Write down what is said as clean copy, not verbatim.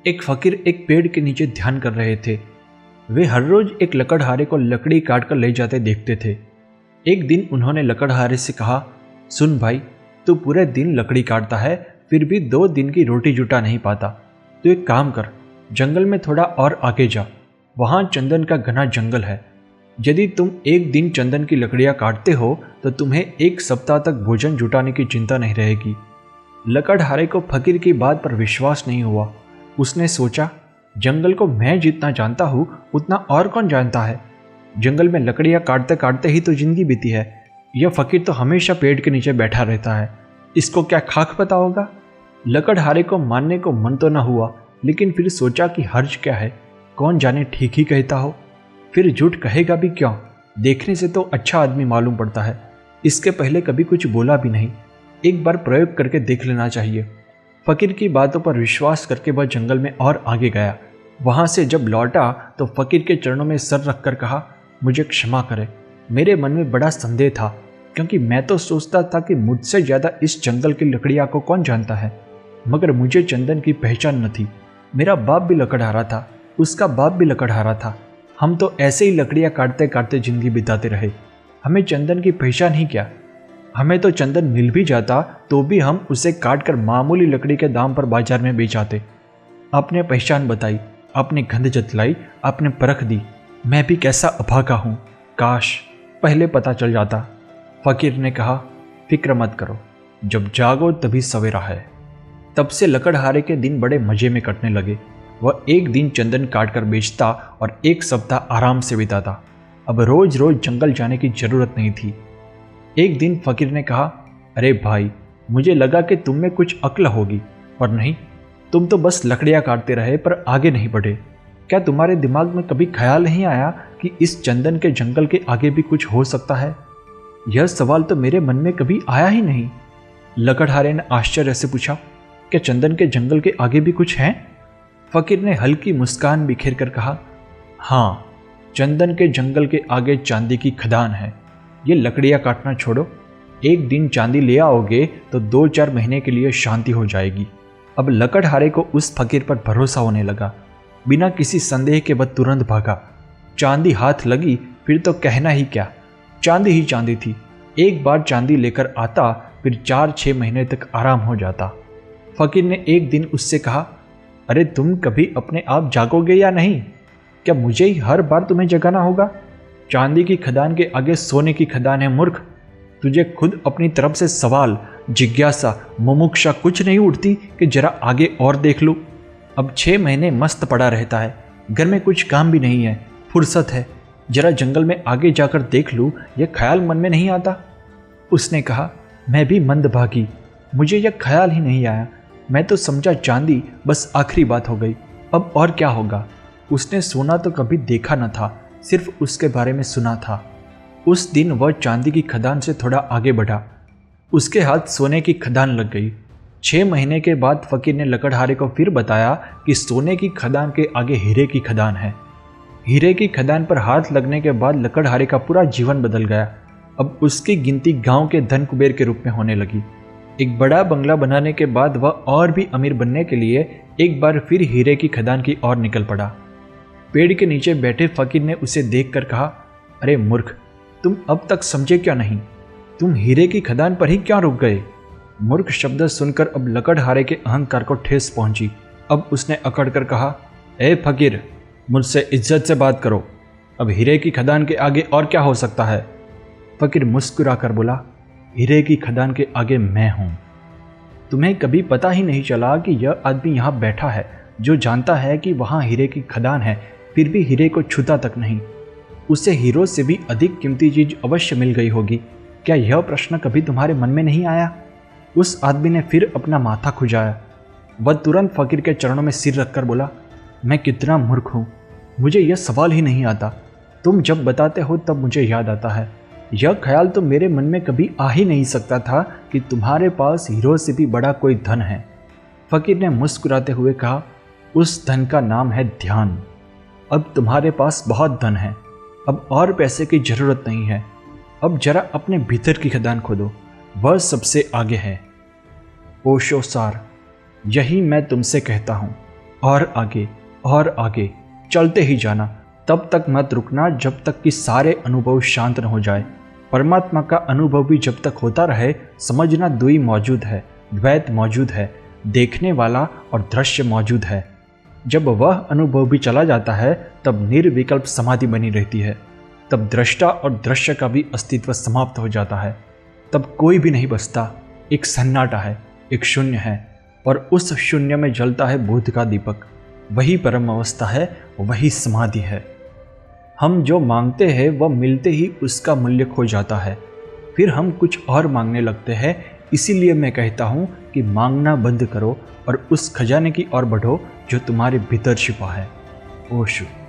एक फकीर एक पेड़ के नीचे ध्यान कर रहे थे। वे हर रोज एक लकड़हारे को लकड़ी काट कर ले जाते देखते थे। एक दिन उन्होंने लकड़हारे से कहा, सुन भाई, तू पूरे दिन लकड़ी काटता है, फिर भी 2 दिन की रोटी जुटा नहीं पाता। तो एक काम कर, जंगल में थोड़ा और आगे जा, वहाँ चंदन का घना जंगल है। यदि तुम एक दिन चंदन की लकड़ियाँ काटते हो तो तुम्हें 1 सप्ताह तक भोजन जुटाने की चिंता नहीं रहेगी। लकड़हारे को फकीर की बात पर विश्वास नहीं हुआ। उसने सोचा, जंगल को मैं जितना जानता हूँ उतना और कौन जानता है। जंगल में लकड़ियाँ काटते काटते ही तो जिंदगी बीती है। यह फकीर तो हमेशा पेड़ के नीचे बैठा रहता है, इसको क्या खाक पता होगा। लकड़हारे को मानने को मन तो न हुआ, लेकिन फिर सोचा कि हर्ज क्या है, कौन जाने ठीक ही कहता हो। फिर झूठ कहेगा भी क्यों, देखने से तो अच्छा आदमी मालूम पड़ता है। इसके पहले कभी कुछ बोला भी नहीं, एक बार प्रयोग करके देख लेना चाहिए। फकीर की बातों पर विश्वास करके वह जंगल में और आगे गया। वहां से जब लौटा तो फकीर के चरणों में सर रखकर कहा, मुझे क्षमा करें, मेरे मन में बड़ा संदेह था, क्योंकि मैं तो सोचता था कि मुझसे ज़्यादा इस जंगल की लकड़ियाँ को कौन जानता है। मगर मुझे चंदन की पहचान न थी। मेरा बाप भी लकड़हारा था, उसका बाप भी लकड़हारा था। हम तो ऐसे ही लकड़ियाँ काटते काटते जिंदगी बिताते रहे। हमें चंदन की पहचान ही क्या। हमें तो चंदन मिल भी जाता तो भी हम उसे काटकर मामूली लकड़ी के दाम पर बाजार में बेच आते। आपने पहचान बताई, आपने गंध जतलाई, आपने परख दी। मैं भी कैसा अभागा हूँ, काश पहले पता चल जाता। फकीर ने कहा, फिक्र मत करो, जब जागो तभी सवेरा है। तब से लकड़हारे के दिन बड़े मजे में कटने लगे। वह एक दिन चंदन काटकर बेचता और 1 सप्ताह आराम से बिताता। अब रोज रोज जंगल जाने की जरूरत नहीं थी। एक दिन फकीर ने कहा, अरे भाई, मुझे लगा कि तुम में कुछ अक्ल होगी, पर नहीं, तुम तो बस लकड़ियाँ काटते रहे पर आगे नहीं बढ़े। क्या तुम्हारे दिमाग में कभी ख्याल नहीं आया कि इस चंदन के जंगल के आगे भी कुछ हो सकता है? यह सवाल तो मेरे मन में कभी आया ही नहीं। लकड़हारे ने आश्चर्य से पूछा, क्या चंदन के जंगल के आगे भी कुछ है? फकीर ने हल्की मुस्कान बिखेर कर कहा, हाँ, चंदन के जंगल के आगे चांदी की खदान है। ये लकड़ियाँ काटना छोड़ो, एक दिन चांदी ले आओगे तो 2-4 महीने के लिए शांति हो जाएगी। अब लकड़हारे को उस फकीर पर भरोसा होने लगा। बिना किसी संदेह के वह तुरंत भागा। चांदी हाथ लगी फिर तो कहना ही क्या, चांदी ही चांदी थी। एक बार चांदी लेकर आता, फिर 4-6 महीने तक आराम हो जाता। फकीर ने एक दिन उससे कहा, अरे तुम कभी अपने आप जागोगे या नहीं? क्या मुझे ही हर बार तुम्हें जगाना होगा? चांदी की खदान के आगे सोने की खदान है मूर्ख। तुझे खुद अपनी तरफ से सवाल, जिज्ञासा, मुमुक्षा कुछ नहीं उठती कि जरा आगे और देख लूँ? अब 6 महीने मस्त पड़ा रहता है, घर में कुछ काम भी नहीं है, फुर्सत है, जरा जंगल में आगे जाकर देख लूँ, यह ख्याल मन में नहीं आता। उसने कहा, मैं भी मंदभागी, मुझे यह ख्याल ही नहीं आया। मैं तो समझा चांदी बस आखिरी बात हो गई, अब और क्या होगा। उसने सोना तो कभी देखा न था, सिर्फ उसके बारे में सुना था। उस दिन वह चांदी की खदान से थोड़ा आगे बढ़ा, उसके हाथ सोने की खदान लग गई। 6 महीने के बाद फकीर ने लकड़हारे को फिर बताया कि सोने की खदान के आगे हीरे की खदान है। हीरे की खदान पर हाथ लगने के बाद लकड़हारे का पूरा जीवन बदल गया। अब उसकी गिनती गांव के धन कुबेर के रूप में होने लगी। एक बड़ा बंगला बनाने के बाद वह और भी अमीर बनने के लिए एक बार फिर हीरे की खदान की ओर निकल पड़ा। पेड़ के नीचे बैठे फकीर ने उसे देखकर कहा, अरे मूर्ख, तुम अब तक समझे क्या नहीं? तुम हीरे की खदान पर ही क्यों रुक गए? मूर्ख शब्द सुनकर अब लकड़हारे के अहंकार को ठेस पहुंची। अब उसने अकड़ कर कहा, ए फकीर, मुझसे इज्जत से बात करो। अब हीरे की खदान के आगे और क्या हो सकता है? फकीर मुस्कुरा कर बोला, हीरे की खदान के आगे मैं हूं। तुम्हें कभी पता ही नहीं चला कि यह आदमी यहाँ बैठा है जो जानता है कि वहाँ हीरे की खदान है, फिर भी हीरे को छूता तक नहीं। उसे हीरो से भी अधिक कीमती चीज अवश्य मिल गई होगी। क्या यह प्रश्न कभी तुम्हारे मन में नहीं आया? उस आदमी ने फिर अपना माथा खुजाया। वह तुरंत फकीर के चरणों में सिर रखकर बोला, मैं कितना मूर्ख हूँ, मुझे यह सवाल ही नहीं आता। तुम जब बताते हो तब मुझे याद आता है। यह ख्याल तो मेरे मन में कभी आ ही नहीं सकता था कि तुम्हारे पास हीरो से भी बड़ा कोई धन है। फकीर ने मुस्कुराते हुए कहा, उस धन का नाम है ध्यान। अब तुम्हारे पास बहुत धन है, अब और पैसे की जरूरत नहीं है। अब जरा अपने भीतर की खदान खोदो, वह सबसे आगे है। ओशो सार, यही मैं तुमसे कहता हूँ, और आगे और आगे चलते ही जाना। तब तक मत रुकना जब तक कि सारे अनुभव शांत न हो जाए। परमात्मा का अनुभव भी जब तक होता रहे, समझना द्वि मौजूद है, द्वैत मौजूद है, देखने वाला और दृश्य मौजूद है। जब वह अनुभव भी चला जाता है तब निर्विकल्प समाधि बनी रहती है। तब दृष्टा और दृश्य का भी अस्तित्व समाप्त हो जाता है। तब कोई भी नहीं बचता, एक सन्नाटा है, एक शून्य है, और उस शून्य में जलता है बोध का दीपक। वही परम अवस्था है, वही समाधि है। हम जो मांगते हैं वह मिलते ही उसका मूल्य खो जाता है। फिर हम कुछ और मांगने लगते हैं। इसीलिए मैं कहता हूँ कि मांगना बंद करो और उस खजाने की ओर बढ़ो जो तुम्हारे भीतर छिपा है। ओशो।